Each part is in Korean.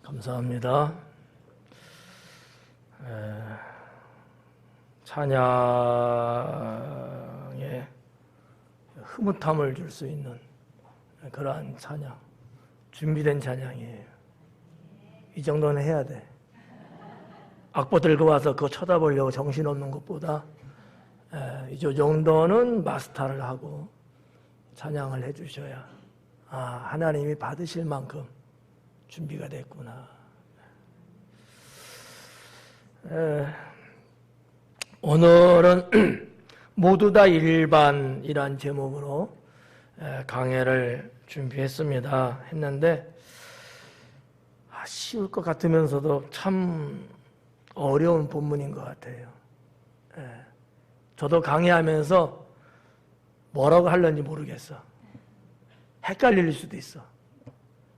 감사합니다. 찬양에 흐뭇함을 줄 수 있는 그러한 찬양, 준비된 찬양이에요. 이 정도는 해야 돼. 악보 들고 와서 그거 쳐다보려고 정신없는 것보다 이 정도는 마스터를 하고 찬양을 해주셔야 하나님이 받으실 만큼 준비가 됐구나. 오늘은 모두 다 일반이란 제목으로 강해를 준비했습니다. 했는데 쉬울 것 같으면서도 참 어려운 본문인 것 같아요. 저도 강의하면서 뭐라고 하려는지 모르겠어. 헷갈릴 수도 있어.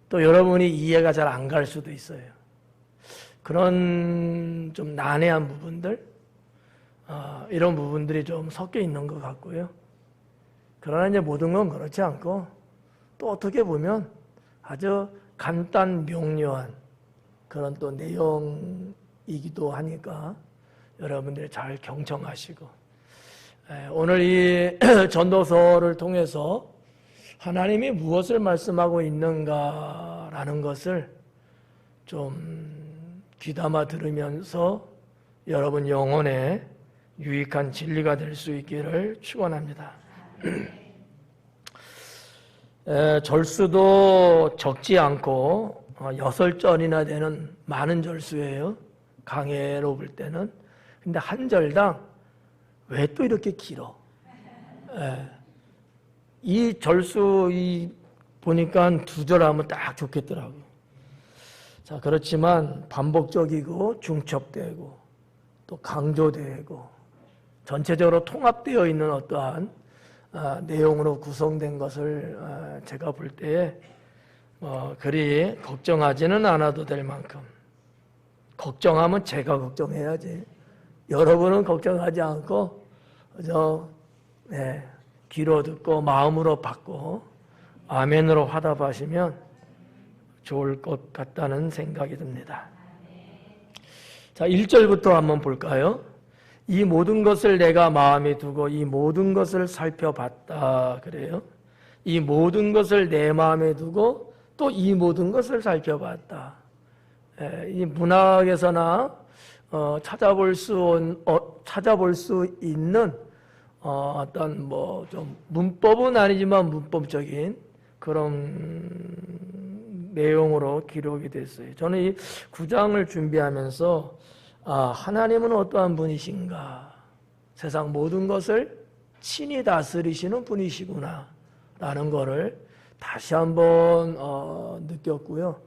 또 여러분이 이해가 잘 안 갈 수도 있어요. 그런 좀 난해한 부분들, 이런 부분들이 좀 섞여 있는 것 같고요. 그러나 이제 모든 건 그렇지 않고 또 어떻게 보면 아주 간단 명료한 그런 또 내용이기도 하니까 여러분들이 잘 경청하시고, 오늘 이 전도서를 통해서 하나님이 무엇을 말씀하고 있는가라는 것을 좀 귀담아 들으면서 여러분 영혼에 유익한 진리가 될 수 있기를 축원합니다. 절수도 적지 않고 6절이나 되는 많은 절수예요. 강해로 볼 때는. 근데 한 절당 왜 또 이렇게 길어? 이 절수 보니까 2절 하면 딱 좋겠더라고요. 자, 그렇지만 반복적이고 중첩되고 또 강조되고 전체적으로 통합되어 있는 어떠한 내용으로 구성된 것을 제가 볼 때에 그리 걱정하지는 않아도 될 만큼, 걱정하면 제가 걱정해야지. 여러분은 걱정하지 않고 귀로 듣고 마음으로 받고 아멘으로 화답하시면 좋을 것 같다는 생각이 듭니다. 자, 1절부터 한번 볼까요? 이 모든 것을 내가 마음에 두고 이 모든 것을 살펴봤다 그래요. 이 모든 것을 내 마음에 두고 또 이 모든 것을 살펴봤다. 이 문학에서나 찾아볼 수 있는 어떤 좀 문법은 아니지만 문법적인 그런 내용으로 기록이 됐어요. 저는 이 9장을 준비하면서 하나님은 어떠한 분이신가? 세상 모든 것을 친히 다스리시는 분이시구나 라는 것을 다시 한번 느꼈고요.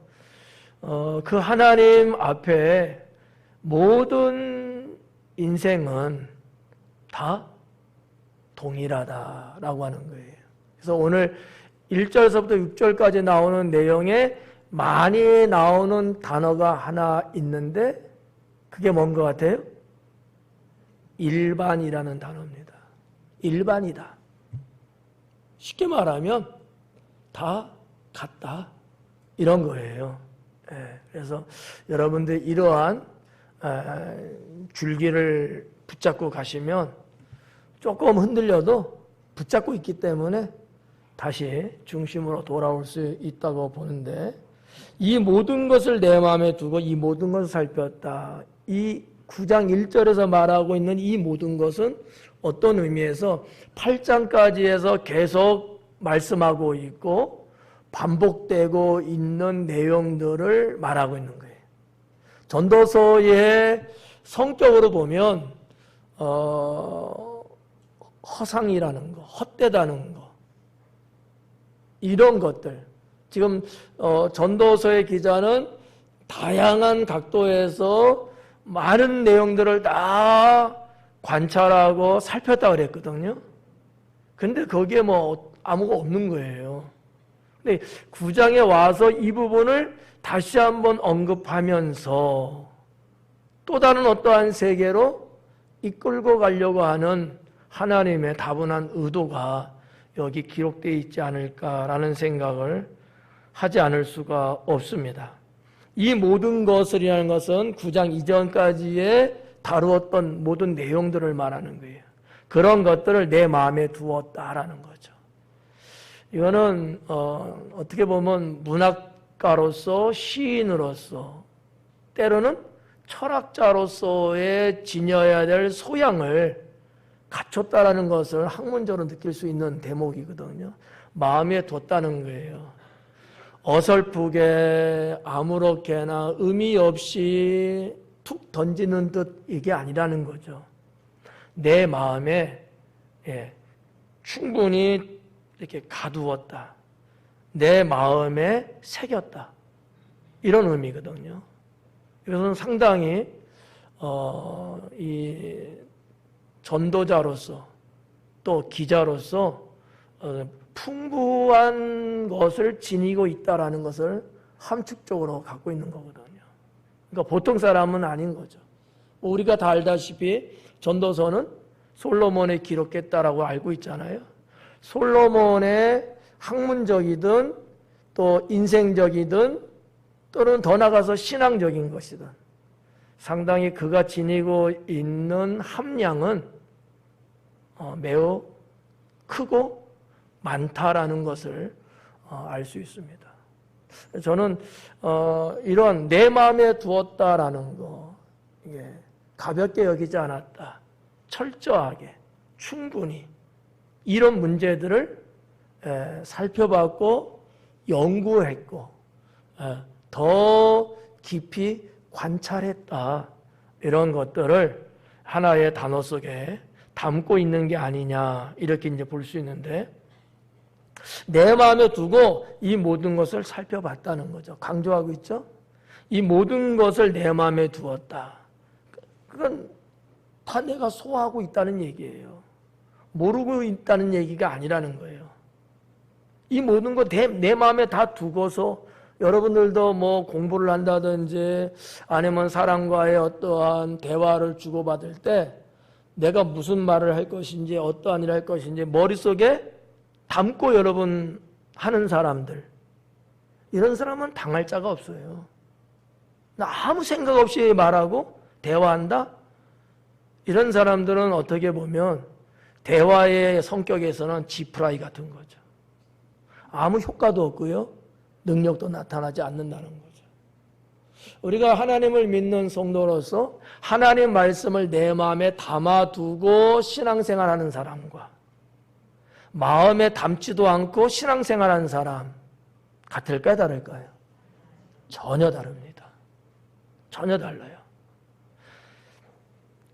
그 하나님 앞에 모든 인생은 다 동일하다라고 하는 거예요. 그래서 오늘 1절에서부터 6절까지 나오는 내용에 많이 나오는 단어가 하나 있는데 그게 뭔 것 같아요? 일반이라는 단어입니다. 일반이다. 쉽게 말하면 다 같다. 이런 거예요. 그래서 여러분들 이러한 줄기를 붙잡고 가시면 조금 흔들려도 붙잡고 있기 때문에 다시 중심으로 돌아올 수 있다고 보는데, 이 모든 것을 내 마음에 두고 이 모든 것을 살폈다. 이 9장 1절에서 말하고 있는 이 모든 것은 어떤 의미에서 8장까지 해서 계속 말씀하고 있고 반복되고 있는 내용들을 말하고 있는 거예요. 전도서의 성격으로 보면 허상이라는 거, 헛되다는 거, 이런 것들. 지금 전도서의 기자는 다양한 각도에서 많은 내용들을 다 관찰하고 살폈다 그랬거든요. 근데 거기에 아무가 없는 거예요. 근데 9장에 와서 이 부분을 다시 한번 언급하면서 또 다른 어떠한 세계로 이끌고 가려고 하는 하나님의 다분한 의도가 여기 기록되어 있지 않을까라는 생각을 하지 않을 수가 없습니다. 이 모든 것을이라는 것은 9장 이전까지의 다루었던 모든 내용들을 말하는 거예요. 그런 것들을 내 마음에 두었다라는 거죠. 이거는 어떻게 보면 문학가로서 시인으로서 때로는 철학자로서의 지녀야 될 소양을 갖췄다라는 것을 학문적으로 느낄 수 있는 대목이거든요. 마음에 뒀다는 거예요. 어설프게 아무렇게나 의미 없이 툭 던지는 듯 이게 아니라는 거죠. 내 마음에 충분히 이렇게 가두었다. 내 마음에 새겼다. 이런 의미거든요. 이것은 상당히 이 전도자로서 또 기자로서 풍부한 것을 지니고 있다라는 것을 함축적으로 갖고 있는 거거든요. 그러니까 보통 사람은 아닌 거죠. 우리가 다 알다시피 전도서는 솔로몬이 기록했다라고 알고 있잖아요. 솔로몬의 학문적이든 또 인생적이든 또는 더 나아가서 신앙적인 것이든 상당히 그가 지니고 있는 함량은 매우 크고 많다라는 것을 알 수 있습니다. 저는 이런 내 마음에 두었다라는 거, 이게 가볍게 여기지 않았다. 철저하게, 충분히 이런 문제들을 살펴봤고 연구했고 더 깊이 관찰했다. 이런 것들을 하나의 단어 속에 담고 있는 게 아니냐 이렇게 이제 볼 수 있는데 내 마음에 두고 이 모든 것을 살펴봤다는 거죠. 강조하고 있죠. 이 모든 것을 내 마음에 두었다. 그건 다 내가 소화하고 있다는 얘기예요. 모르고 있다는 얘기가 아니라는 거예요. 이 모든 거 내 마음에 다 두고서 여러분들도 뭐 공부를 한다든지 아니면 사람과의 어떠한 대화를 주고받을 때 내가 무슨 말을 할 것인지 어떠한 일을 할 것인지 머릿속에 담고 여러분 하는 사람들, 이런 사람은 당할 자가 없어요. 나 아무 생각 없이 말하고 대화한다? 이런 사람들은 어떻게 보면 대화의 성격에서는 지푸라기 같은 거죠. 아무 효과도 없고요. 능력도 나타나지 않는다는 거죠. 우리가 하나님을 믿는 성도로서 하나님 말씀을 내 마음에 담아두고 신앙생활하는 사람과 마음에 담지도 않고 신앙생활하는 사람 같을까요? 다를까요? 전혀 다릅니다. 전혀 달라요.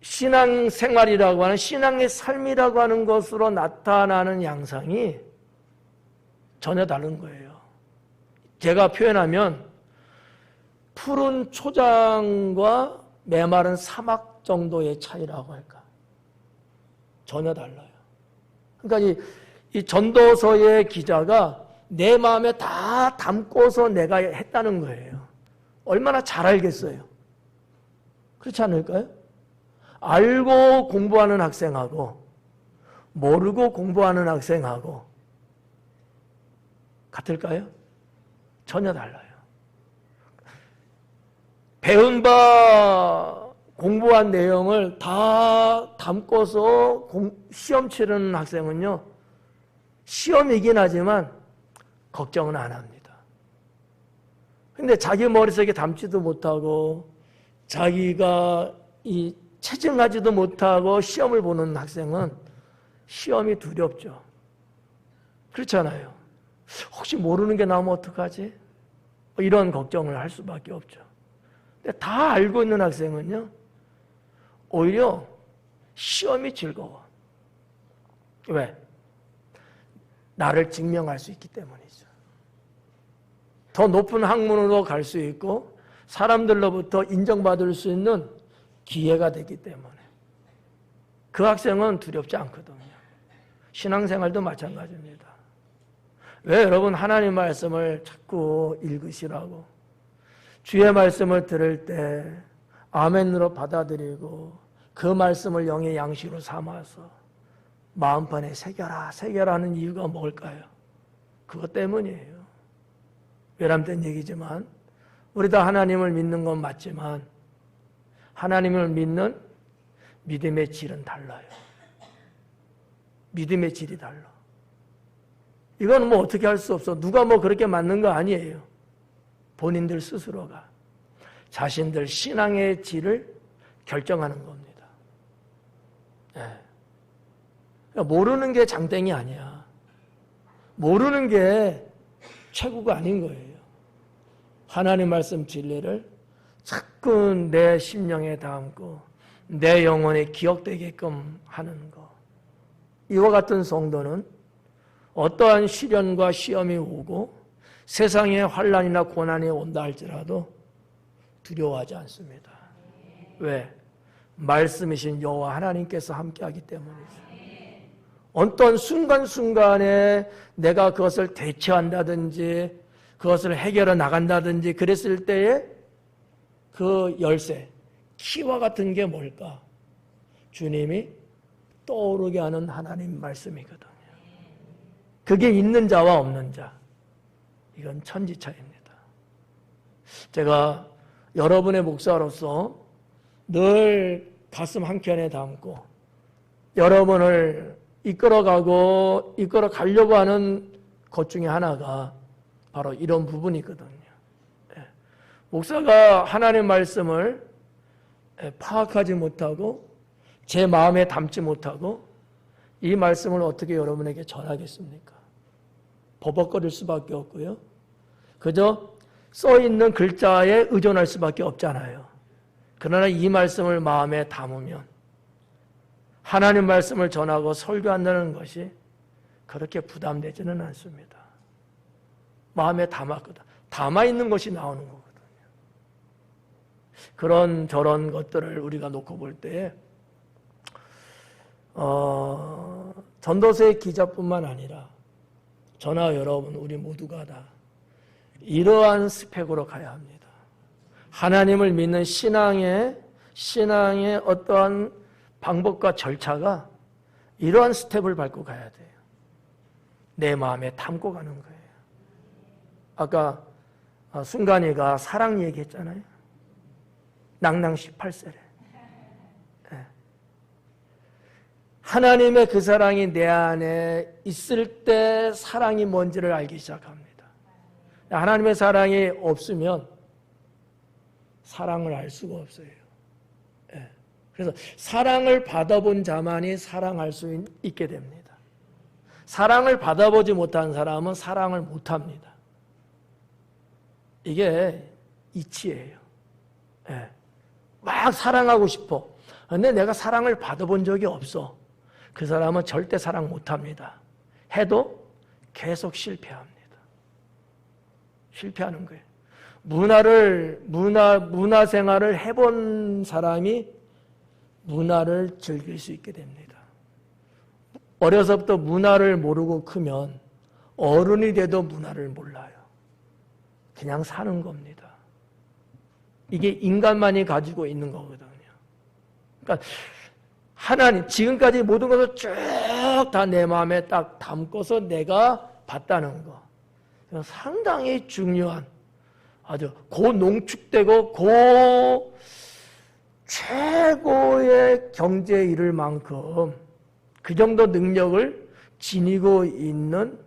신앙생활이라고 하는 신앙의 삶이라고 하는 것으로 나타나는 양상이 전혀 다른 거예요. 제가 표현하면 푸른 초장과 메마른 사막 정도의 차이라고 할까? 전혀 달라요. 그러니까 이 전도서의 기자가 내 마음에 다 담고서 내가 했다는 거예요. 얼마나 잘 알겠어요. 그렇지 않을까요? 알고 공부하는 학생하고 모르고 공부하는 학생하고 같을까요? 전혀 달라요. 배운 바 공부한 내용을 다 담고서 시험 치르는 학생은요, 시험이긴 하지만 걱정은 안 합니다. 근데 자기 머릿속에 담지도 못하고 자기가 체증하지도 못하고 시험을 보는 학생은 시험이 두렵죠. 그렇잖아요. 혹시 모르는 게 나오면 어떡하지? 이런 걱정을 할 수밖에 없죠. 근데 다 알고 있는 학생은요, 오히려 시험이 즐거워. 왜? 나를 증명할 수 있기 때문이죠. 더 높은 학문으로 갈 수 있고 사람들로부터 인정받을 수 있는 기회가 되기 때문에 그 학생은 두렵지 않거든요. 신앙생활도 마찬가지입니다. 왜 여러분 하나님 말씀을 자꾸 읽으시라고 주의 말씀을 들을 때 아멘으로 받아들이고 그 말씀을 영의 양식으로 삼아서 마음판에 새겨라 하는 이유가 뭘까요? 그것 때문이에요. 외람된 얘기지만 우리 다 하나님을 믿는 건 맞지만 하나님을 믿는 믿음의 질은 달라요. 믿음의 질이 달라. 이건 뭐 어떻게 할 수 없어. 누가 뭐 그렇게 맞는 거 아니에요. 본인들 스스로가 자신들 신앙의 질을 결정하는 겁니다. 네. 모르는 게 장땡이 아니야. 모르는 게 최고가 아닌 거예요. 하나님 말씀 진리를 자꾸 내 심령에 담고 내 영혼에 기억되게끔 하는 거. 이와 같은 성도는 어떠한 시련과 시험이 오고 세상에 환난이나 고난이 온다 할지라도 두려워하지 않습니다. 왜? 말씀이신 여호와 하나님께서 함께하기 때문이죠. 어떤 순간순간에 내가 그것을 대처한다든지 그것을 해결해 나간다든지 그랬을 때에 그 열쇠, 키와 같은 게 뭘까? 주님이 떠오르게 하는 하나님 말씀이거든요. 그게 있는 자와 없는 자, 이건 천지차이입니다. 제가 여러분의 목사로서 늘 가슴 한켠에 담고 여러분을 이끌어 가려고 하는 것 중에 하나가 바로 이런 부분이거든요. 목사가 하나님의 말씀을 파악하지 못하고 제 마음에 담지 못하고 이 말씀을 어떻게 여러분에게 전하겠습니까? 버벅거릴 수밖에 없고요. 그저 써있는 글자에 의존할 수밖에 없잖아요. 그러나 이 말씀을 마음에 담으면 하나님 말씀을 전하고 설교한다는 것이 그렇게 부담되지는 않습니다. 마음에 담아있는 것이 나오는 거거든요. 그런 저런 것들을 우리가 놓고 볼 때에 전도서의 기자뿐만 아니라 저나 여러분 우리 모두가 다 이러한 스펙으로 가야 합니다. 하나님을 믿는 신앙의 어떠한 방법과 절차가 이러한 스텝을 밟고 가야 돼요. 내 마음에 담고 가는 거예요. 아까 순간이가 사랑 얘기했잖아요. 낭낭 18세래. 하나님의 그 사랑이 내 안에 있을 때 사랑이 뭔지를 알기 시작합니다. 하나님의 사랑이 없으면 사랑을 알 수가 없어요. 그래서 사랑을 받아본 자만이 사랑할 수 있게 됩니다. 사랑을 받아보지 못한 사람은 사랑을 못합니다. 이게 이치예요. 막 사랑하고 싶어. 근데 내가 사랑을 받아본 적이 없어. 그 사람은 절대 사랑 못합니다. 해도 계속 실패합니다. 실패하는 거예요. 문화 생활을 해본 사람이 문화를 즐길 수 있게 됩니다. 어려서부터 문화를 모르고 크면 어른이 돼도 문화를 몰라요. 그냥 사는 겁니다. 이게 인간만이 가지고 있는 거거든요. 그러니까 하나님, 지금까지 모든 것을 쭉 다 내 마음에 딱 담고서 내가 봤다는 거. 상당히 중요한, 아주 고농축되고 최고의 경제에 이를 만큼 그 정도 능력을 지니고 있는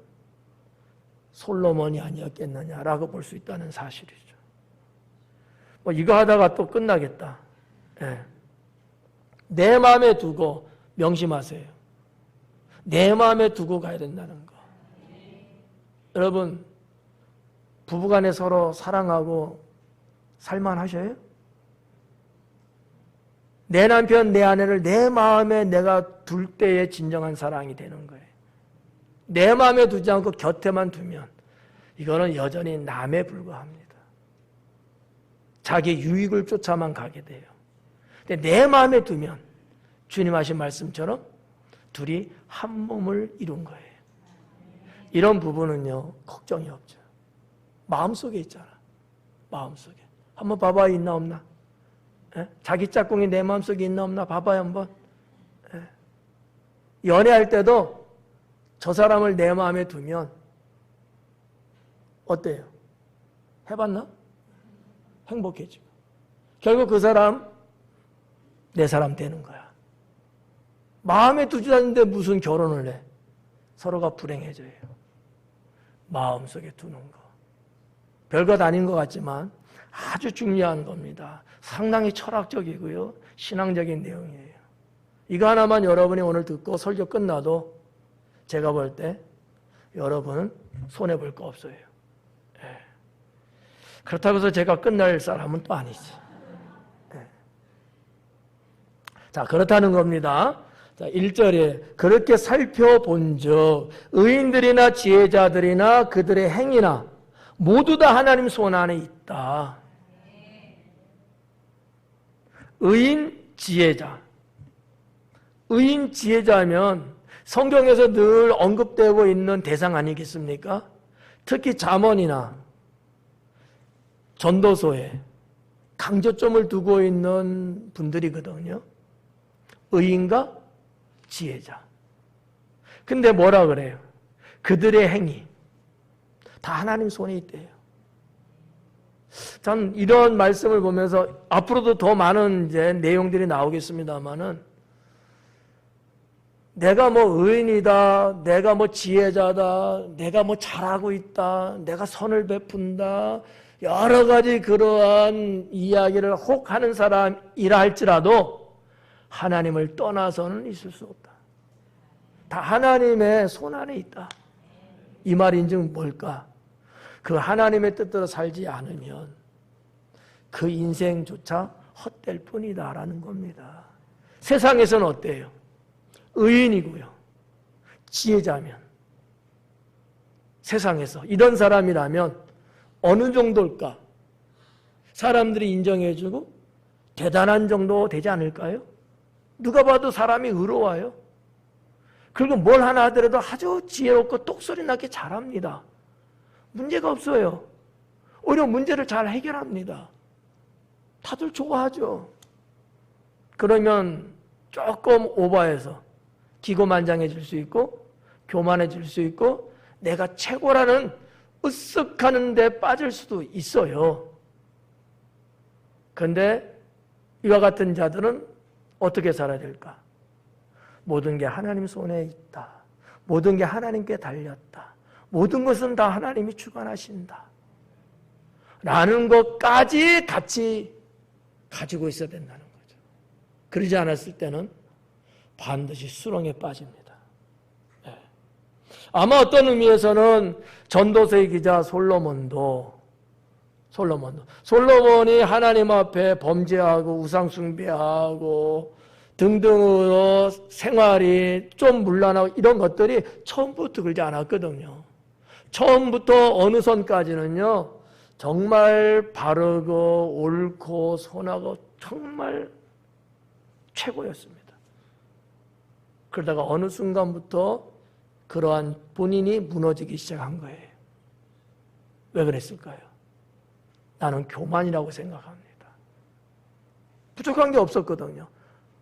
솔로몬이 아니었겠느냐라고 볼 수 있다는 사실이죠. 뭐 이거 하다가 또 끝나겠다. 내 마음에 두고 명심하세요. 내 마음에 두고 가야 된다는 거. 여러분, 부부간에 서로 사랑하고 살만하셔요? 내 남편, 내 아내를 내 마음에 내가 둘 때의 진정한 사랑이 되는 거예요. 내 마음에 두지 않고 곁에만 두면 이거는 여전히 남에 불과합니다. 자기 유익을 쫓아만 가게 돼요. 근데 내 마음에 두면 주님 하신 말씀처럼 둘이 한 몸을 이룬 거예요. 이런 부분은요, 걱정이 없죠. 마음속에 있잖아. 마음속에. 한번 봐봐, 있나 없나? 자기 짝꿍이 내 마음속에 있나 없나 봐봐요, 한번. 연애할 때도 저 사람을 내 마음에 두면 어때요? 해봤나? 행복해지고. 결국 그 사람 내 사람 되는 거야. 마음에 두지 않는데 무슨 결혼을 해. 서로가 불행해져요. 마음속에 두는 거. 별것 아닌 것 같지만 아주 중요한 겁니다. 상당히 철학적이고요. 신앙적인 내용이에요. 이거 하나만 여러분이 오늘 듣고 설교 끝나도 제가 볼 때 여러분은 손해볼 거 없어요. 예. 그렇다고 해서 제가 끝날 사람은 또 아니지. 예. 자, 그렇다는 겁니다. 자, 1절에 그렇게 살펴본즉 의인들이나 지혜자들이나 그들의 행위나 모두 다 하나님 손 안에 있다. 의인, 지혜자. 의인, 지혜자면 성경에서 늘 언급되고 있는 대상 아니겠습니까? 특히 잠언이나 전도서에 강조점을 두고 있는 분들이거든요. 의인과 지혜자. 근데 뭐라 그래요? 그들의 행위. 다 하나님 손에 있대요. 전 이런 말씀을 보면서 앞으로도 더 많은 이제 내용들이 나오겠습니다만은 내가 뭐 의인이다, 내가 뭐 지혜자다, 내가 뭐 잘하고 있다, 내가 선을 베푼다, 여러 가지 그러한 이야기를 혹 하는 사람이라 할지라도 하나님을 떠나서는 있을 수 없다. 다 하나님의 손 안에 있다. 이 말인즉 뭘까? 그 하나님의 뜻대로 살지 않으면 그 인생조차 헛될 뿐이다라는 겁니다. 세상에서는 어때요? 의인이고요. 지혜자면 세상에서 이런 사람이라면 어느 정도일까? 사람들이 인정해주고 대단한 정도 되지 않을까요? 누가 봐도 사람이 의로워요. 그리고 뭘 하나 하더라도 아주 지혜롭고 똑소리 나게 잘합니다. 문제가 없어요. 오히려 문제를 잘 해결합니다. 다들 좋아하죠. 그러면 조금 오버해서 기고만장해질 수 있고 교만해질 수 있고 내가 최고라는 으쓱하는 데 빠질 수도 있어요. 그런데 이와 같은 자들은 어떻게 살아야 될까? 모든 게 하나님 손에 있다. 모든 게 하나님께 달렸다. 모든 것은 다 하나님이 주관하신다. 라는 것까지 같이 가지고 있어야 된다는 거죠. 그러지 않았을 때는 반드시 수렁에 빠집니다. 네. 아마 어떤 의미에서는 전도서의 기자 솔로몬이 하나님 앞에 범죄하고 우상숭배하고 등등으로 생활이 좀 문란하고 이런 것들이 처음부터 그러지 않았거든요. 처음부터 어느 선까지는요, 정말 바르고 옳고 선하고 정말 최고였습니다. 그러다가 어느 순간부터 그러한 본인이 무너지기 시작한 거예요. 왜 그랬을까요? 나는 교만이라고 생각합니다. 부족한 게 없었거든요.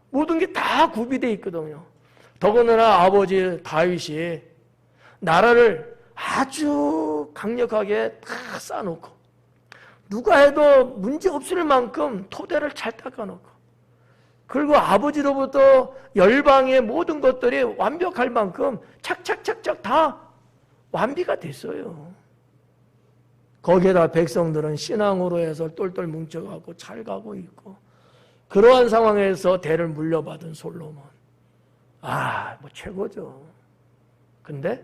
모든 게 다 구비되어 있거든요. 더군다나 아버지 다윗이 나라를 아주 강력하게 다 쌓아놓고 누가 해도 문제 없을 만큼 토대를 잘 닦아놓고 그리고 아버지로부터 열방의 모든 것들이 완벽할 만큼 착착착착 다 완비가 됐어요. 거기에다 백성들은 신앙으로 해서 똘똘 뭉쳐가고 잘 가고 있고 그러한 상황에서 대를 물려받은 솔로몬. 뭐 최고죠. 근데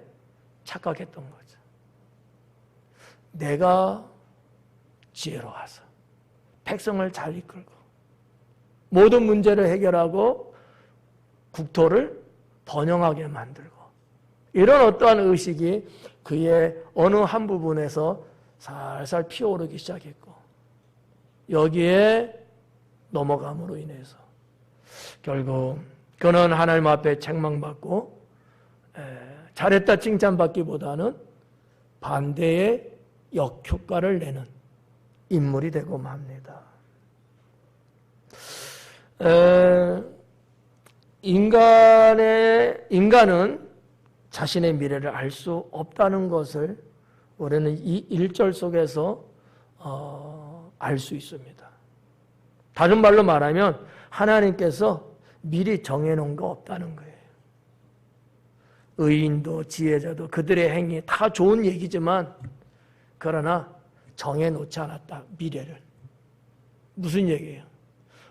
착각했던 거죠. 내가 지혜로워서 백성을 잘 이끌고 모든 문제를 해결하고 국토를 번영하게 만들고 이런 어떠한 의식이 그의 어느 한 부분에서 살살 피어오르기 시작했고 여기에 넘어감으로 인해서 결국 그는 하나님 앞에 책망받고 잘했다 칭찬받기보다는 반대의 역효과를 내는 인물이 되고 맙니다. 인간은 자신의 미래를 알 수 없다는 것을 우리는 이 1절 속에서 알 수 있습니다. 다른 말로 말하면 하나님께서 미리 정해놓은 거 없다는 거예요. 의인도 지혜자도 그들의 행위 다 좋은 얘기지만 그러나 정해놓지 않았다. 미래를. 무슨 얘기예요?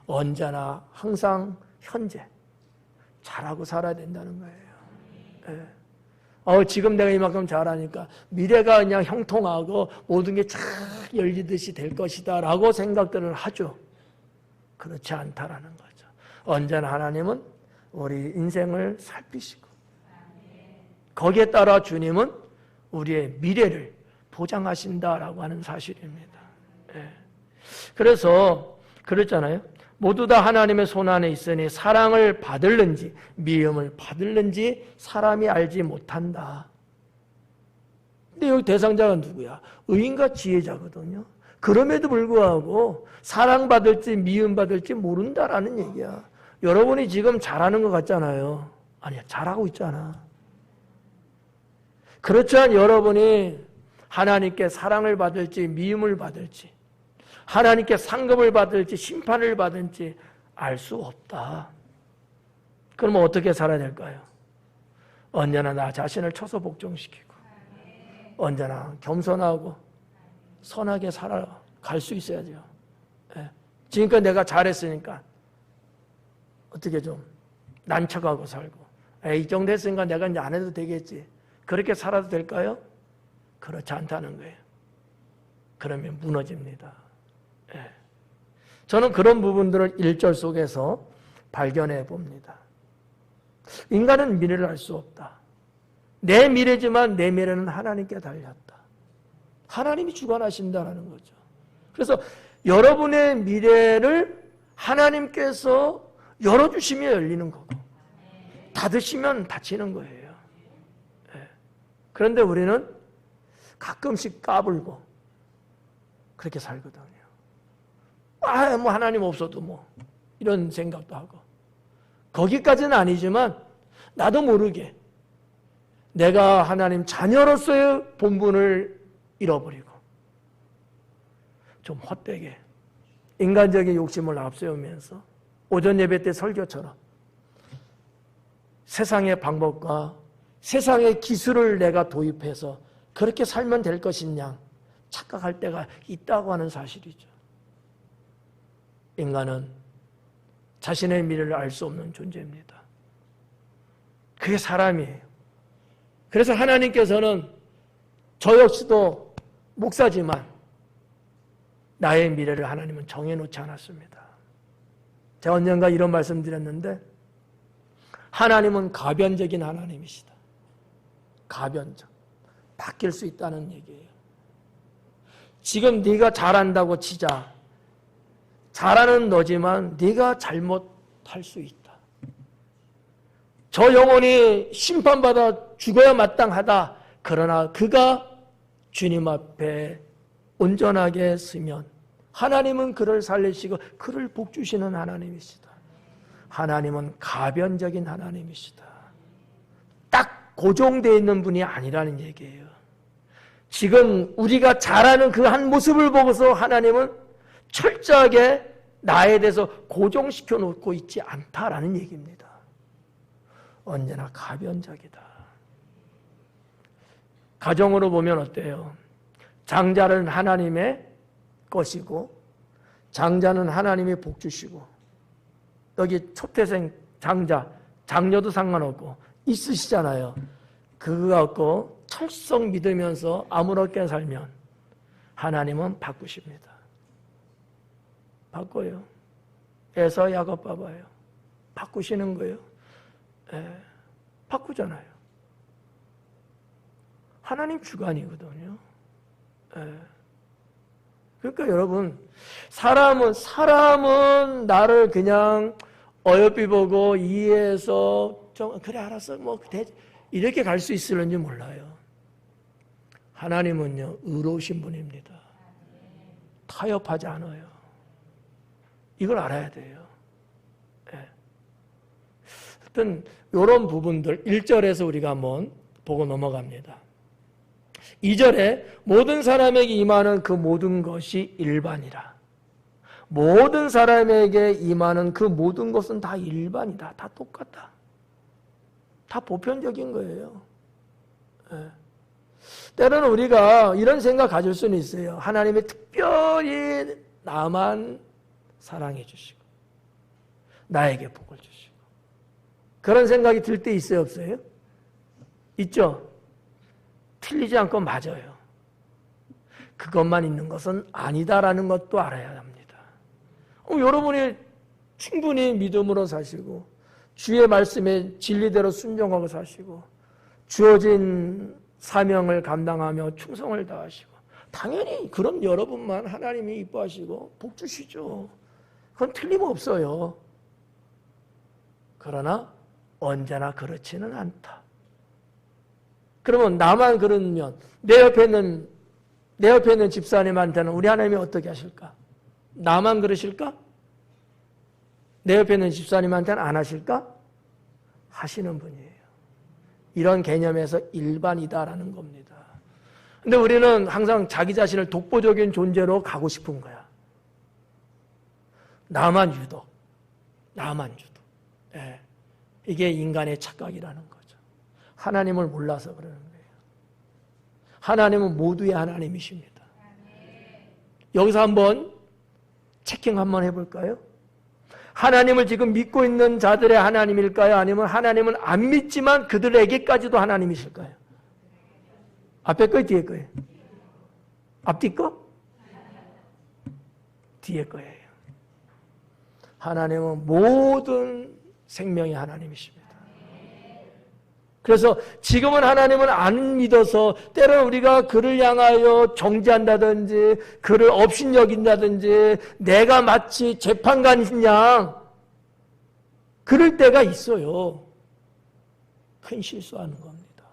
언제나 항상 현재 잘하고 살아야 된다는 거예요. 지금 내가 이만큼 잘하니까 미래가 그냥 형통하고 모든 게 쫙 열리듯이 될 것이다 라고 생각들을 하죠. 그렇지 않다라는 거죠. 언제나 하나님은 우리 인생을 살피시고 거기에 따라 주님은 우리의 미래를 보장하신다라고 하는 사실입니다. 그래서 그랬잖아요. 모두 다 하나님의 손안에 있으니 사랑을 받을는지 미움을 받을는지 사람이 알지 못한다. 근데 여기 대상자가 누구야? 의인과 지혜자거든요. 그럼에도 불구하고 사랑받을지 미움받을지 모른다라는 얘기야. 여러분이 지금 잘하는 것 같잖아요. 아니야, 잘하고 있잖아. 그렇지만 여러분이 하나님께 사랑을 받을지 미움을 받을지 하나님께 상급을 받을지 심판을 받을지 알 수 없다. 그러면 어떻게 살아야 될까요? 언제나 나 자신을 쳐서 복종시키고 언제나 겸손하고 선하게 살아갈 수 있어야죠. 지금까지 내가 잘했으니까 어떻게 좀 난척하고 살고 이 정도 했으니까 내가 이제 안 해도 되겠지. 그렇게 살아도 될까요? 그렇지 않다는 거예요. 그러면 무너집니다. 저는 그런 부분들을 1절 속에서 발견해 봅니다. 인간은 미래를 알 수 없다. 내 미래지만 내 미래는 하나님께 달렸다. 하나님이 주관하신다는 거죠. 그래서 여러분의 미래를 하나님께서 열어주시면 열리는 거고 닫으시면 닫히는 거예요. 그런데 우리는 가끔씩 까불고 그렇게 살거든요. 뭐 하나님 없어도 뭐 이런 생각도 하고 거기까지는 아니지만 나도 모르게 내가 하나님 자녀로서의 본분을 잃어버리고 좀 헛되게 인간적인 욕심을 앞세우면서 오전 예배 때 설교처럼 세상의 방법과 세상의 기술을 내가 도입해서 그렇게 살면 될 것이냐 착각할 때가 있다고 하는 사실이죠. 인간은 자신의 미래를 알 수 없는 존재입니다. 그게 사람이에요. 그래서 하나님께서는 저 역시도 목사지만 나의 미래를 하나님은 정해놓지 않았습니다. 제가 언젠가 이런 말씀 드렸는데 하나님은 가변적인 하나님이시다. 가변적. 바뀔 수 있다는 얘기예요. 지금 네가 잘한다고 치자. 잘하는 너지만 네가 잘못할 수 있다. 저 영혼이 심판받아 죽어야 마땅하다. 그러나 그가 주님 앞에 온전하게 서면 하나님은 그를 살리시고 그를 복주시는 하나님이시다. 하나님은 가변적인 하나님이시다. 딱 고정되어 있는 분이 아니라는 얘기예요. 지금 우리가 잘하는 그 한 모습을 보고서 하나님은 철저하게 나에 대해서 고정시켜 놓고 있지 않다라는 얘기입니다. 언제나 가변적이다. 가정으로 보면 어때요? 장자는 하나님의 것이고 장자는 하나님이 복주시고 여기 초태생 장자, 장녀도 상관없고 있으시잖아요. 그거 갖고 철썩 믿으면서 아무렇게 살면 하나님은 바꾸십니다. 바꿔요. 에서 야곱 봐봐요. 바꾸시는 거예요. 바꾸잖아요. 하나님 주관이거든요. 그러니까 여러분, 사람은 나를 그냥 어여삐 보고 이해해서 좀 그래 알았어 뭐 이렇게 갈 수 있을는지 몰라요. 하나님은요 의로우신 분입니다. 타협하지 않아요. 이걸 알아야 돼요. 하여튼 이런 부분들 1절에서 우리가 한번 보고 넘어갑니다. 2절에 모든 사람에게 임하는 그 모든 것이 일반이라. 모든 사람에게 임하는 그 모든 것은 다 일반이다. 다 똑같다. 다 보편적인 거예요. 예. 때로는 우리가 이런 생각 가질 수는 있어요. 하나님이 특별히 나만 사랑해 주시고 나에게 복을 주시고 그런 생각이 들 때 있어요, 없어요? 있죠? 틀리지 않고 맞아요. 그것만 있는 것은 아니다라는 것도 알아야 합니다. 여러분이 충분히 믿음으로 사시고 주의 말씀에 진리대로 순종하고 사시고 주어진 사명을 감당하며 충성을 다하시고 당연히 그럼 여러분만 하나님이 이뻐하시고 복 주시죠. 그건 틀림없어요. 그러나 언제나 그렇지는 않다. 그러면 나만 그러면 내 옆에 있는 집사님한테는 우리 하나님이 어떻게 하실까? 나만 그러실까? 내 옆에 있는 집사님한테는 안 하실까? 하시는 분이에요. 이런 개념에서 일반이다라는 겁니다. 근데 우리는 항상 자기 자신을 독보적인 존재로 가고 싶은 거야. 나만 유독. 예. 이게 인간의 착각이라는 거죠. 하나님을 몰라서 그러는 거예요. 하나님은 모두의 하나님이십니다. 여기서 한번 체킹 한번 해볼까요? 하나님을 지금 믿고 있는 자들의 하나님일까요? 아니면 하나님은 안 믿지만 그들에게까지도 하나님이실까요? 앞에 거예요? 뒤에 거예요? 앞뒤 거? 뒤에 거예요. 하나님은 모든 생명의 하나님이십니다. 그래서 지금은 하나님은 안 믿어서 때로는 우리가 그를 향하여 정죄한다든지 그를 업신여긴다든지 내가 마치 재판관인 양 그럴 때가 있어요. 큰 실수하는 겁니다.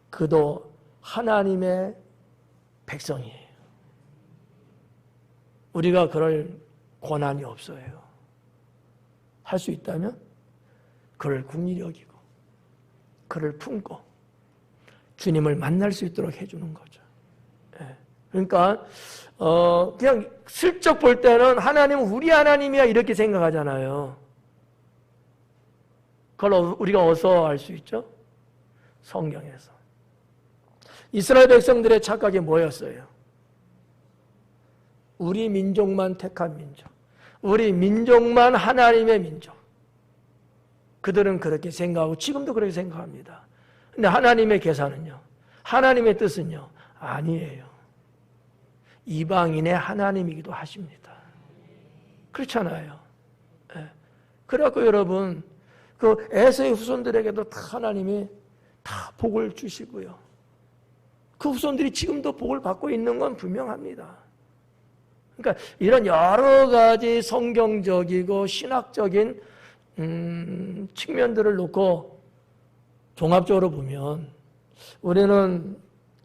그도 하나님의 백성이에요. 우리가 그럴 권한이 없어요. 할 수 있다면 그를 긍휼히 여기고 그를 품고 주님을 만날 수 있도록 해주는 거죠. 예. 그러니까 그냥 슬쩍 볼 때는 하나님은 우리 하나님이야 이렇게 생각하잖아요. 그걸 우리가 어디서 알 수 있죠? 성경에서. 이스라엘 백성들의 착각이 뭐였어요? 우리 민족만 택한 민족. 우리 민족만 하나님의 민족. 그들은 그렇게 생각하고 지금도 그렇게 생각합니다. 근데 하나님의 계산은요? 하나님의 뜻은요? 아니에요. 이방인의 하나님이기도 하십니다. 그렇잖아요. 네. 그래갖고 여러분 그 에서의 후손들에게도 다 하나님이 다 복을 주시고요. 그 후손들이 지금도 복을 받고 있는 건 분명합니다. 그러니까 이런 여러 가지 성경적이고 신학적인 측면들을 놓고 종합적으로 보면 우리는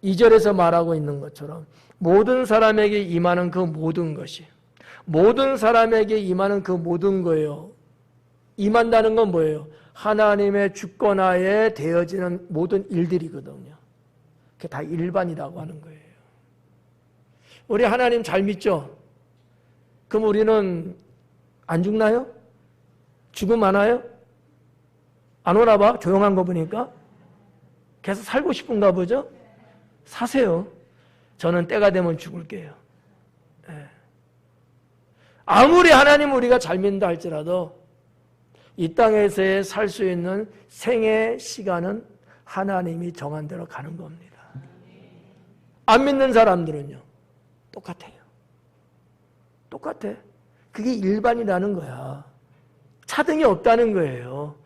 2절에서 말하고 있는 것처럼 모든 사람에게 임하는 그 모든 것이 모든 사람에게 임하는 그 모든 거예요. 임한다는 건 뭐예요? 하나님의 주권하에 되어지는 모든 일들이거든요. 그게 다 일반이라고 하는 거예요. 우리 하나님 잘 믿죠? 그럼 우리는 안 죽나요? 죽음 안 와요? 안 오나 봐? 조용한 거 보니까. 계속 살고 싶은가 보죠? 사세요. 저는 때가 되면 죽을게요. 네. 아무리 하나님 우리가 잘 믿는다 할지라도 이 땅에서의 살 수 있는 생의 시간은 하나님이 정한 대로 가는 겁니다. 안 믿는 사람들은요. 똑같아요. 똑같아. 그게 일반이라는 거야. 차등이 없다는 거예요.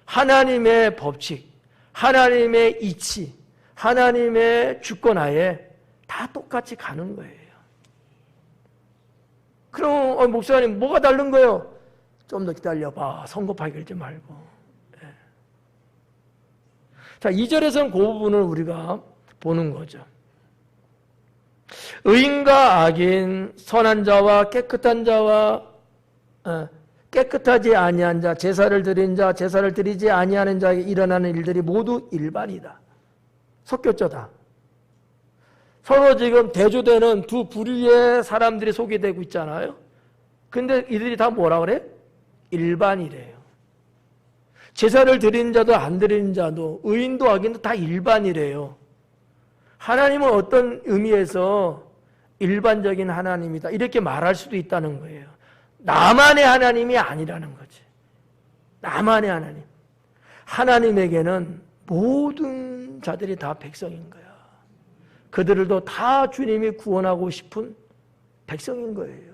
하나님의 법칙, 하나님의 이치, 하나님의 주권하에 다 똑같이 가는 거예요. 그럼 목사님 뭐가 다른 거예요? 좀 더 기다려봐. 성급하게 긁지 말고. 네. 자, 2절에서는 그 부분을 우리가 보는 거죠. 의인과 악인, 선한 자와 깨끗한 자와 깨끗하지 아니한 자, 제사를 드린 자, 제사를 드리지 아니하는 자에게 일어나는 일들이 모두 일반이다. 섞였죠 다. 서로 지금 대조되는 두 부류의 사람들이 소개되고 있잖아요. 근데 이들이 다 뭐라 그래? 일반이래요. 제사를 드리는 자도 안 드리는 자도 의인도 악인도 다 일반이래요. 하나님은 어떤 의미에서 일반적인 하나님이다 이렇게 말할 수도 있다는 거예요. 나만의 하나님이 아니라는 거지. 나만의 하나님. 하나님에게는 모든 자들이 다 백성인 거야. 그들도 다 주님이 구원하고 싶은 백성인 거예요.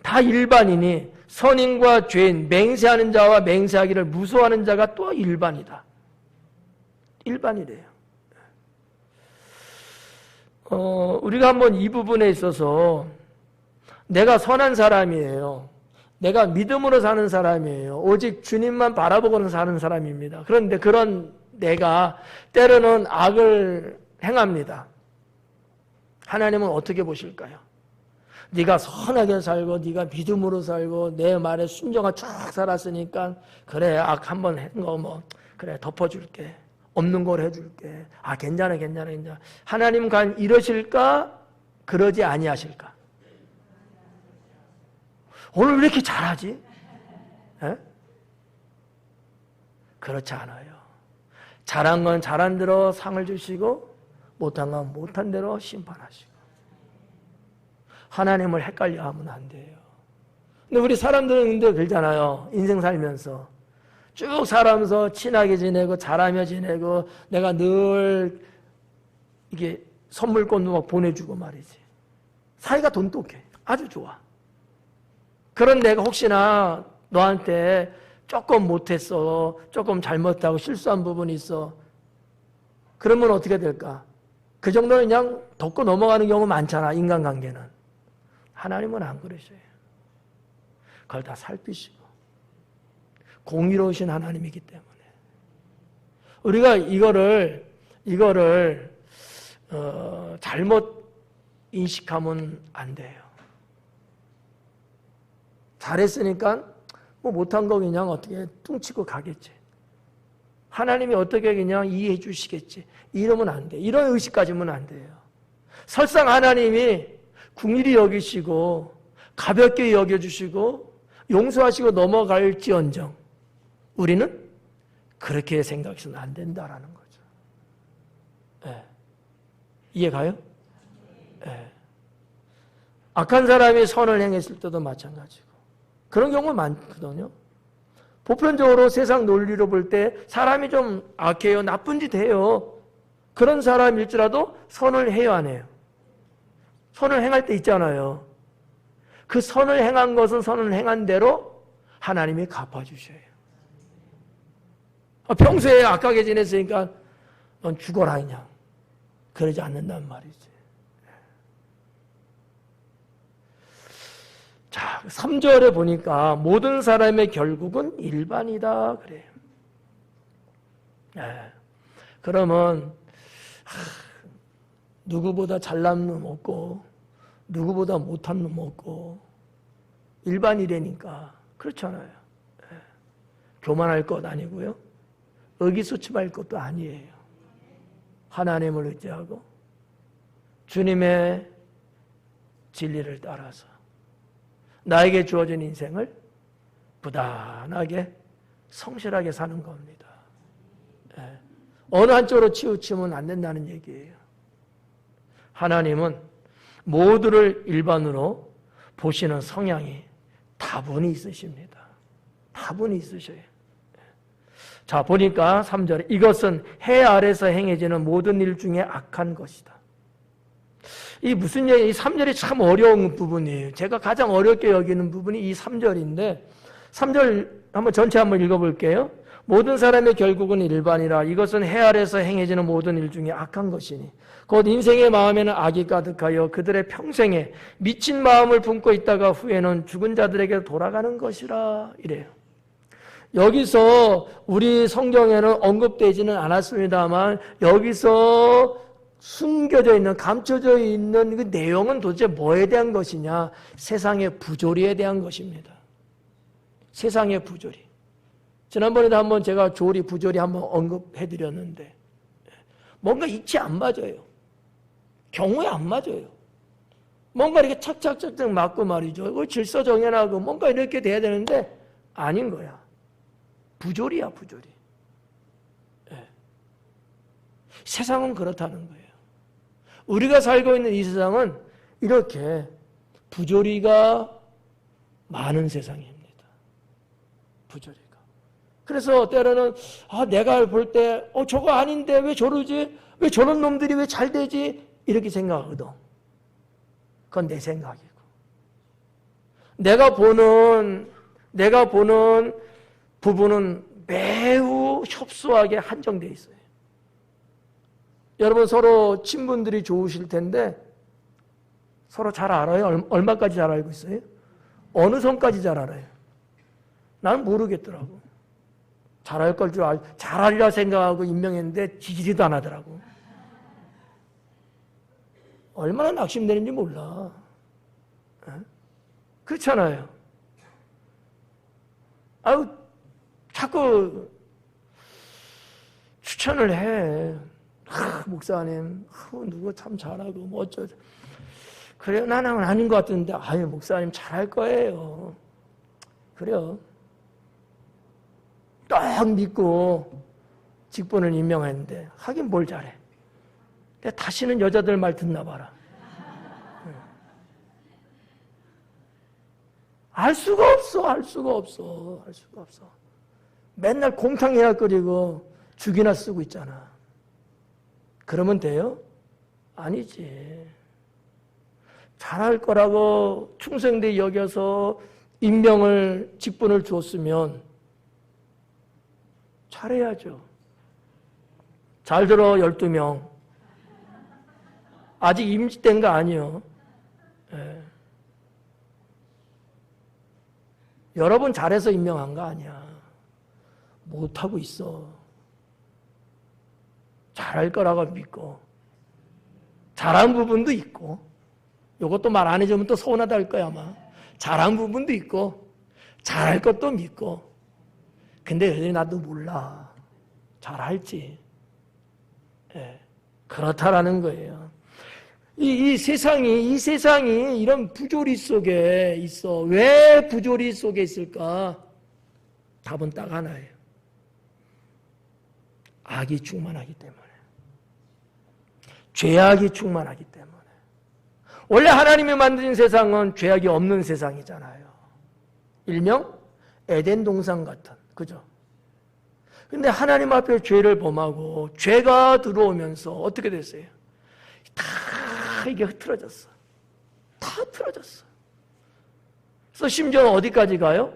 다 일반이니 선인과 죄인, 맹세하는 자와 맹세하기를 무서워하는 자가 또 일반이다. 일반이래요. 우리가 한번 이 부분에 있어서 내가 선한 사람이에요. 내가 믿음으로 사는 사람이에요. 오직 주님만 바라보고는 사는 사람입니다. 그런데 그런 내가 때로는 악을 행합니다. 하나님은 어떻게 보실까요? 네가 선하게 살고 네가 믿음으로 살고 내 말에 순종하고 쭉 살았으니까 그래 악 한번 한 거 뭐 그래 덮어줄게. 없는 걸 해줄게. 아 괜찮아. 하나님 간 이러실까? 그러지 아니하실까? 오늘 왜 이렇게 잘하지? 에? 그렇지 않아요. 잘한 건 잘한 대로 상을 주시고 못한 건 못한 대로 심판하시고. 하나님을 헷갈려 하면 안 돼요. 근데 우리 사람들은 근데 그러잖아요. 인생 살면서 쭉 살아면서 친하게 지내고 잘하며 지내고 내가 늘 이게 선물권도 막 보내주고 말이지. 사이가 돈독해. 아주 좋아. 그런 내가 혹시나 너한테 조금 못했어. 조금 잘못하고 실수한 부분이 있어. 그러면 어떻게 될까? 그 정도는 그냥 덮고 넘어가는 경우 많잖아. 인간관계는. 하나님은 안 그러셔요. 그걸 다 살피시고 공의로우신 하나님이기 때문에 우리가 이거를 잘못 인식하면 안 돼요. 잘했으니까 뭐 못한 거 그냥 어떻게 퉁치고 가겠지. 하나님이 어떻게 그냥 이해해 주시겠지. 이러면 안 돼. 이런 의식 가지면 안 돼요. 설상 하나님이 긍휼히 여기시고 가볍게 여겨주시고 용서하시고 넘어갈지언정 우리는 그렇게 생각해서는 안 된다라는 거죠. 네. 이해가요? 네. 악한 사람이 선을 행했을 때도 마찬가지고 그런 경우가 많거든요. 보편적으로 세상 논리로 볼 때 사람이 좀 악해요, 나쁜 짓 해요. 그런 사람일지라도 선을 해요, 안 해요? 선을 행할 때 있잖아요. 그 선을 행한 것은 선을 행한 대로 하나님이 갚아주셔요. 평소에 악하게 지냈으니까 넌 죽어라 그냥. 그러지 않는단 말이지. 자, 3절에 보니까 모든 사람의 결국은 일반이다 그래요. 그러면 누구보다 잘난 놈 없고 누구보다 못한 놈 없고 일반이라니까 그렇잖아요. 교만할 것 아니고요. 의기소침할 것도 아니에요. 하나님을 의지하고 주님의 진리를 따라서 나에게 주어진 인생을 부단하게 성실하게 사는 겁니다. 어느 한쪽으로 치우치면 안 된다는 얘기예요. 하나님은 모두를 일반으로 보시는 성향이 다분히 있으십니다. 다분히 있으셔요. 자, 보니까 3절에 이것은 해 아래서 행해지는 모든 일 중에 악한 것이다. 이 무슨 얘기, 이 3절이 참 어려운 부분이에요. 제가 가장 어렵게 여기는 부분이 이 3절인데 3절 전체 한번 읽어볼게요. 모든 사람의 결국은 일반이라 이것은 해 아래서 행해지는 모든 일 중에 악한 것이니 곧 인생의 마음에는 악이 가득하여 그들의 평생에 미친 마음을 품고 있다가 후에는 죽은 자들에게 돌아가는 것이라 이래요. 여기서 우리 성경에는 언급되지는 않았습니다만 여기서 숨겨져 있는 감춰져 있는 그 내용은 도대체 뭐에 대한 것이냐? 세상의 부조리에 대한 것입니다. 세상의 부조리. 지난번에도 한번 제가 부조리 한번 언급해 드렸는데 뭔가 이치 안 맞아요. 경우에 안 맞아요. 뭔가 이렇게 착착착착 맞고 말이죠. 질서 정연하고 뭔가 이렇게 돼야 되는데 아닌 거야. 부조리야, 부조리. 네. 세상은 그렇다는 거예요. 우리가 살고 있는 이 세상은 이렇게 부조리가 많은 세상입니다. 부조리가. 그래서 때로는 내가 볼 때 저거 아닌데 왜 저러지? 왜 저런 놈들이 왜 잘 되지? 이렇게 생각하거든. 그건 내 생각이고. 내가 보는 부분은 매우 협소하게 한정되어 있어요. 여러분 서로 친분들이 좋으실 텐데 서로 잘 알아요? 얼마까지 잘 알고 있어요? 어느 선까지 잘 알아요? 나는 모르겠더라고. 잘할 걸 줄 잘하리라 생각하고 임명했는데 지지리도 안 하더라고. 얼마나 낙심되는지 몰라. 그렇잖아요. 자꾸 추천을 해. 목사님, 누구 참 잘하고 뭐 어쩌죠. 그래요, 나는 아닌 것 같은데, 목사님 잘할 거예요. 그래요. 딱 믿고 직분을 임명했는데 하긴 뭘 잘해. 다시는 여자들 말 듣나 봐라. 알 수가 없어. 맨날 곰탕이나 끓이고 죽이나 쓰고 있잖아. 그러면 돼요? 아니지. 잘할 거라고 충성되게 여겨서 직분을 줬으면 잘해야죠. 잘 들어, 12명. 아직 임직된 거 아니에요. 예. 여러분 잘해서 임명한 거 아니야. 못하고 있어. 잘할 거라고 믿고. 잘한 부분도 있고. 이것도 말 안 해주면 또 서운하다 할 거야, 아마. 잘한 부분도 있고. 잘할 것도 믿고. 근데 여전히 나도 몰라. 잘할지. 예. 그렇다라는 거예요. 이 세상이 이런 부조리 속에 있어. 왜 부조리 속에 있을까? 답은 딱 하나예요. 악이 충만하기 때문에. 죄악이 충만하기 때문에. 원래 하나님이 만드신 세상은 죄악이 없는 세상이잖아요. 일명 에덴 동산 같은. 그죠? 근데 하나님 앞에 죄를 범하고 죄가 들어오면서 어떻게 됐어요? 다 이게 흐트러졌어. 다 틀어졌어. 그래서 심지어 어디까지 가요?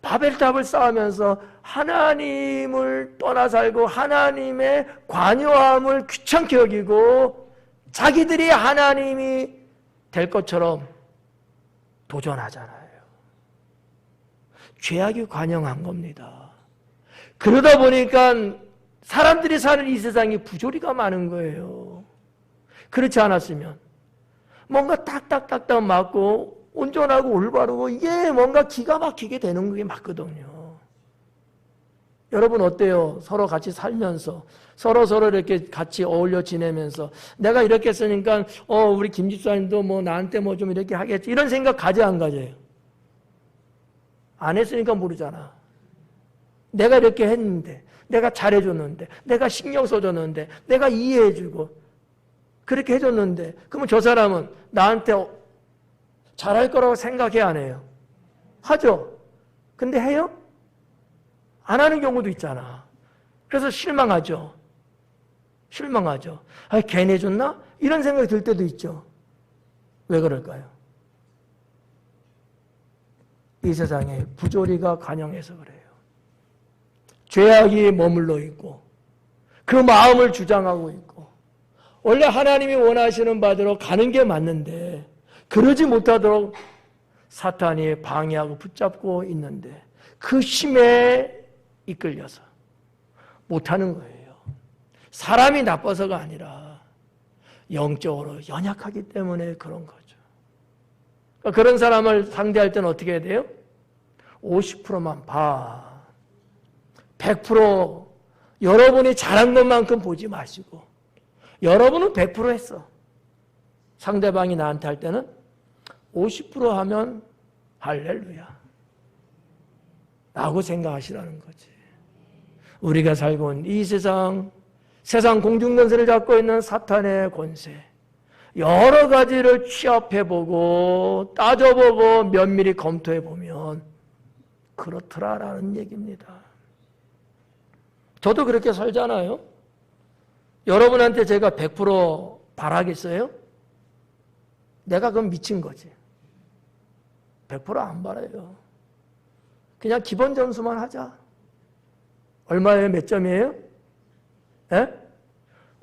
바벨탑을 쌓으면서 하나님을 떠나 살고 하나님의 관여함을 귀찮게 여기고 자기들이 하나님이 될 것처럼 도전하잖아요. 죄악이 관영한 겁니다. 그러다 보니까 사람들이 사는 이 세상이 부조리가 많은 거예요. 그렇지 않았으면 뭔가 딱딱딱딱 맞고 온전하고 올바르고 이게 뭔가 기가 막히게 되는 게 맞거든요. 여러분 어때요? 서로 같이 살면서 서로 이렇게 같이 어울려 지내면서 내가 이렇게 했으니까 우리 김 집사님도 뭐 나한테 뭐 좀 이렇게 하겠지 이런 생각 가져 안 가져요? 안 했으니까 모르잖아. 내가 이렇게 했는데 내가 잘해줬는데 내가 신경 써줬는데 내가 이해해주고 그렇게 해줬는데 그러면 저 사람은 나한테 잘할 거라고 생각해 안 해요? 하죠? 근데 해요? 안 하는 경우도 있잖아. 그래서 실망하죠. 괜히 해줬나? 이런 생각이 들 때도 있죠. 왜 그럴까요? 이 세상에 부조리가 관영해서 그래요. 죄악이 머물러 있고 그 마음을 주장하고 있고 원래 하나님이 원하시는 바대로 가는 게 맞는데 그러지 못하도록 사탄이 방해하고 붙잡고 있는데 그 힘에 이끌려서 못하는 거예요. 사람이 나빠서가 아니라 영적으로 연약하기 때문에 그런 거죠. 그러니까 그런 사람을 상대할 때는 어떻게 해야 돼요? 50%만 봐. 100% 여러분이 잘한 것만큼 보지 마시고 여러분은 100% 했어. 상대방이 나한테 할 때는 50% 하면 할렐루야 라고 생각하시라는 거지. 우리가 살고 있는 이 세상 공중권세를 잡고 있는 사탄의 권세, 여러 가지를 취합해보고 따져보고 면밀히 검토해보면 그렇더라라는 얘기입니다. 저도 그렇게 살잖아요. 여러분한테 제가 100% 바라겠어요? 내가 그건 미친 거지. 100% 안 바라요. 그냥 기본 점수만 하자. 얼마예요? 몇 점이에요? 예?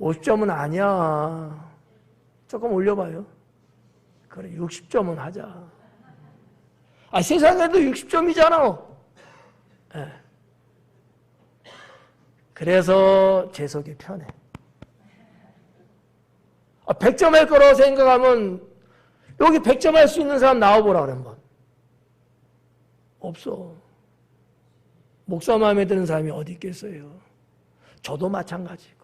50점은 아니야. 조금 올려봐요. 그래, 60점은 하자. 세상에도 60점이잖아. 예. 그래서 제 속이 편해. 100점 할 거라고 생각하면 여기 100점 할 수 있는 사람 나와보라 그래 한번. 없어. 목사 마음에 드는 사람이 어디 있겠어요. 저도 마찬가지고.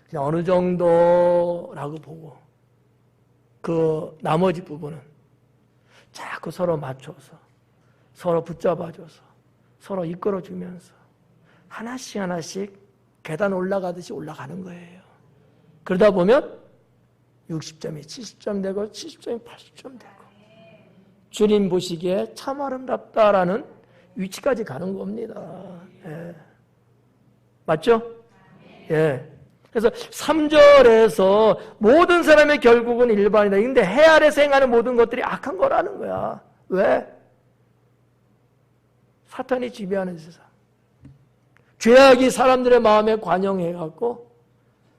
그냥 어느 정도라고 보고 그 나머지 부분은 자꾸 서로 맞춰서 서로 붙잡아줘서 서로 이끌어주면서 하나씩 계단 올라가듯이 올라가는 거예요. 그러다 보면 60점이 70점 되고 70점이 80점 되고 주님 보시기에 참 아름답다라는 위치까지 가는 겁니다. 예. 맞죠? 예. 그래서 3절에서 모든 사람의 결국은 일반이다. 근데 해 아래서 행하는 모든 것들이 악한 거라는 거야. 왜? 사탄이 지배하는 세상. 죄악이 사람들의 마음에 관영해갖고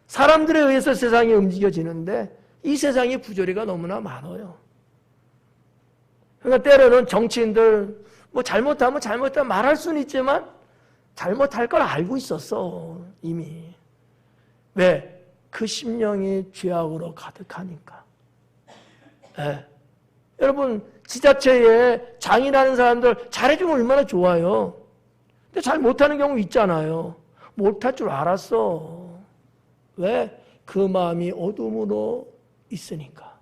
사람들에 의해서 세상이 움직여지는데 이 세상의 부조리가 너무나 많아요. 그러니까 때로는 정치인들 뭐 잘못하면 잘못하면 말할 수는 있지만 잘못할 걸 알고 있었어 이미. 왜? 그 심령이 죄악으로 가득하니까. 예. 여러분 지자체에 장인하는 사람들 잘해주면 얼마나 좋아요. 근데 잘 못하는 경우 있잖아요. 못할 줄 알았어. 왜? 그 마음이 어둠으로 있으니까.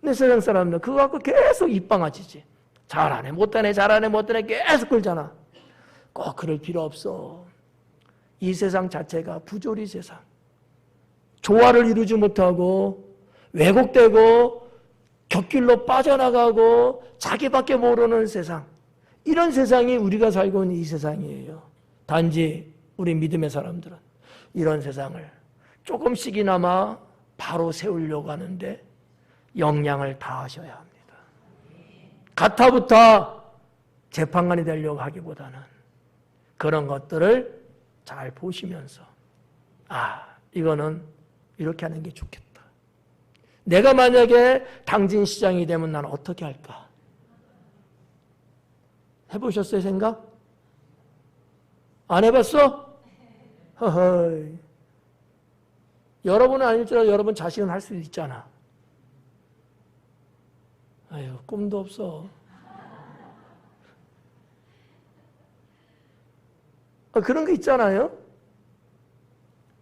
근데 세상 사람들 그거 갖고 계속 입방아지지. 잘하네 못하네 잘하네 못하네 계속 그러잖아. 꼭 그럴 필요 없어. 이 세상 자체가 부조리 세상. 조화를 이루지 못하고 왜곡되고 곁길로 빠져나가고 자기밖에 모르는 세상. 이런 세상이 우리가 살고 있는 이 세상이에요. 단지 우리 믿음의 사람들은 이런 세상을 조금씩이나마 바로 세우려고 하는데 역량을 다하셔야 합니다. 가타부타 재판관이 되려고 하기보다는 그런 것들을 잘 보시면서 이거는 이렇게 하는 게 좋겠다. 내가 만약에 당진시장이 되면 나는 어떻게 할까? 해보셨어요, 생각? 안 해봤어? 허허이. 여러분은 아닐지라도 여러분 자식은 할 수 있잖아. 아유, 꿈도 없어. 그런 게 있잖아요.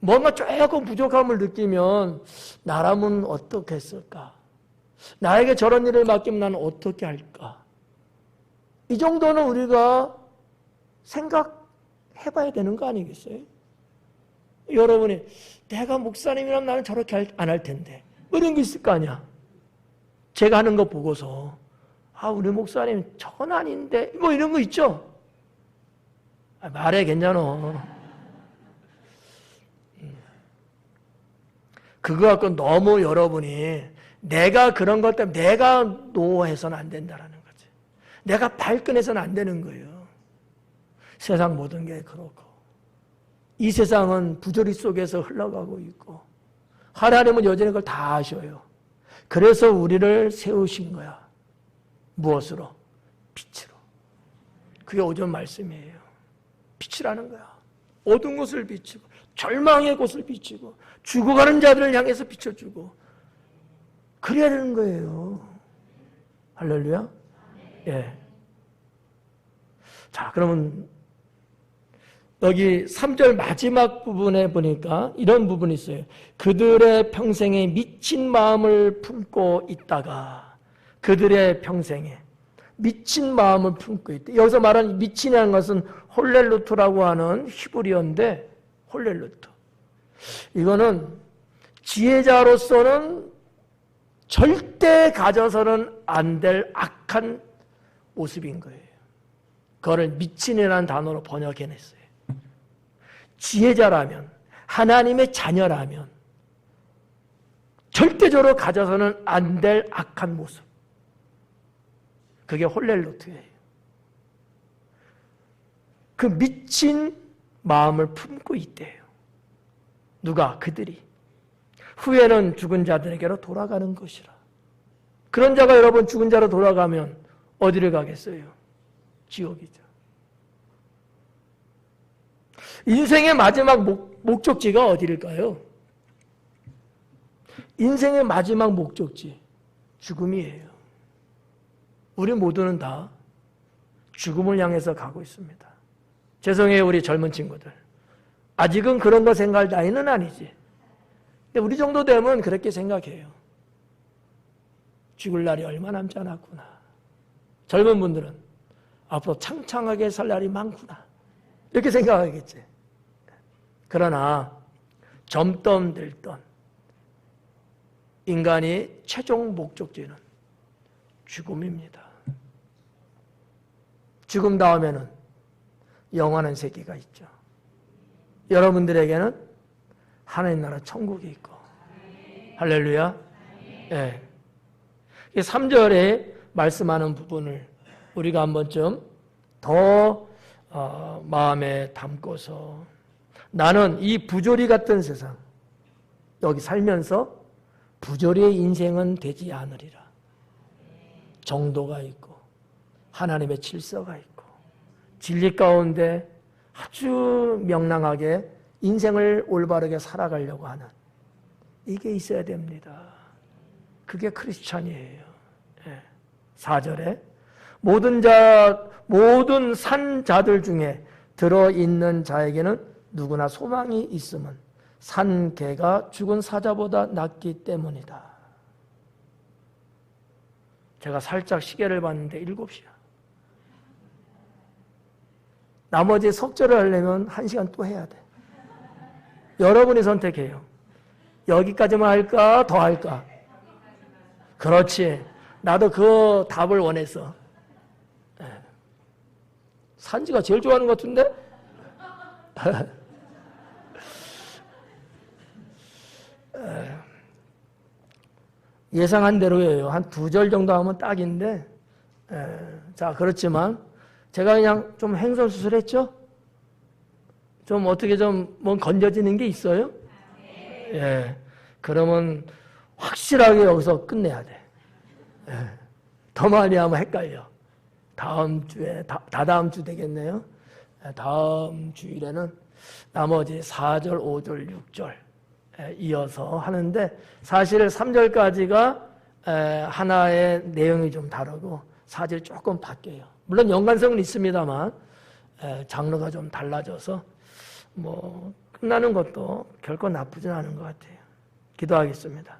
뭔가 조금 부족함을 느끼면 나라면 어떻게 했을까? 나에게 저런 일을 맡기면 나는 어떻게 할까? 이 정도는 우리가 생각해봐야 되는 거 아니겠어요? 여러분이 내가 목사님이라면 나는 저렇게 안 할 텐데 뭐 이런 게 있을 거 아니야. 제가 하는 거 보고서 우리 목사님 저건 아닌데 뭐 이런 거 있죠? 말해 괜찮아. 그거 갖고 너무 여러분이 내가 그런 것 때문에 내가 노해서는 안 된다라는 거지. 내가 발끈해서는 안 되는 거예요. 세상 모든 게 그렇고 이 세상은 부조리 속에서 흘러가고 있고 하나님은 여전히 그걸 다 아셔요. 그래서 우리를 세우신 거야. 무엇으로? 빛으로. 그게 오전 말씀이에요. 빛이라는 거야. 어두운 곳을 비추고 절망의 곳을 비추고 죽어가는 자들을 향해서 비춰주고 그래야 되는 거예요. 할렐루야. 예. 자, 그러면 여기 3절 마지막 부분에 보니까 이런 부분이 있어요. 그들의 평생에 미친 마음을 품고 있다가, 그들의 평생에 미친 마음을 품고 있다. 여기서 말하는 미친이라는 것은 홀렐루트라고 하는 히브리어인데, 홀렐루트. 이거는 지혜자로서는 절대 가져서는 안 될 악한 모습인 거예요. 그거를 미친이라는 단어로 번역해냈어요. 지혜자라면, 하나님의 자녀라면 절대적으로 가져서는 안 될 악한 모습. 그게 홀렐루트예요. 그 미친 마음을 품고 있대요. 누가? 그들이. 후에는 죽은 자들에게로 돌아가는 것이라. 그런 자가 여러분 죽은 자로 돌아가면 어디를 가겠어요? 지옥이죠. 인생의 마지막 목적지가 어디일까요? 인생의 마지막 목적지, 죽음이에요. 우리 모두는 다 죽음을 향해서 가고 있습니다. 죄송해요, 우리 젊은 친구들. 아직은 그런 거 생각할 나이는 아니지. 근데 우리 정도 되면 그렇게 생각해요. 죽을 날이 얼마 남지 않았구나. 젊은 분들은 앞으로 창창하게 살 날이 많구나. 이렇게 생각하겠지. 그러나 젊던 들던 인간이 최종 목적지는 죽음입니다. 죽음 다음에는 영원한 세계가 있죠. 여러분들에게는 하나님 나라 천국이 있고. 할렐루야. 예. 3절에 말씀하는 부분을 우리가 한 번쯤 더 마음에 담고서, 나는 이 부조리 같은 세상 여기 살면서 부조리의 인생은 되지 않으리라. 정도가 있고 하나님의 질서가 있고 진리 가운데 아주 명랑하게 인생을 올바르게 살아가려고 하는, 이게 있어야 됩니다. 그게 크리스찬이에요. 4절에 모든 산 자들 중에 들어있는 자에게는 누구나 소망이 있음은 산 개가 죽은 사자보다 낫기 때문이다. 제가 살짝 시계를 봤는데 7시야. 나머지 석절을 하려면 1시간 또 해야 돼. 여러분이 선택해요. 여기까지만 할까? 더 할까? 그렇지. 나도 그 답을 원했어. 산지가 제일 좋아하는 것 같은데? 예상한 대로예요. 한 2절 정도 하면 딱인데, 자, 그렇지만 제가 그냥 좀 행선수술했죠? 좀 어떻게 좀 뭐 건져지는 게 있어요? 예. 그러면 확실하게 여기서 끝내야 돼. 예. 더 많이 하면 헷갈려. 다음 주에, 다다음 주 되겠네요. 다음 주일에는 나머지 4절, 5절, 6절 이어서 하는데, 사실 3절까지가 하나의 내용이 좀 다르고 4절 조금 바뀌어요. 물론 연관성은 있습니다만 장르가 좀 달라져서 뭐 끝나는 것도 결코 나쁘진 않은 것 같아요. 기도하겠습니다.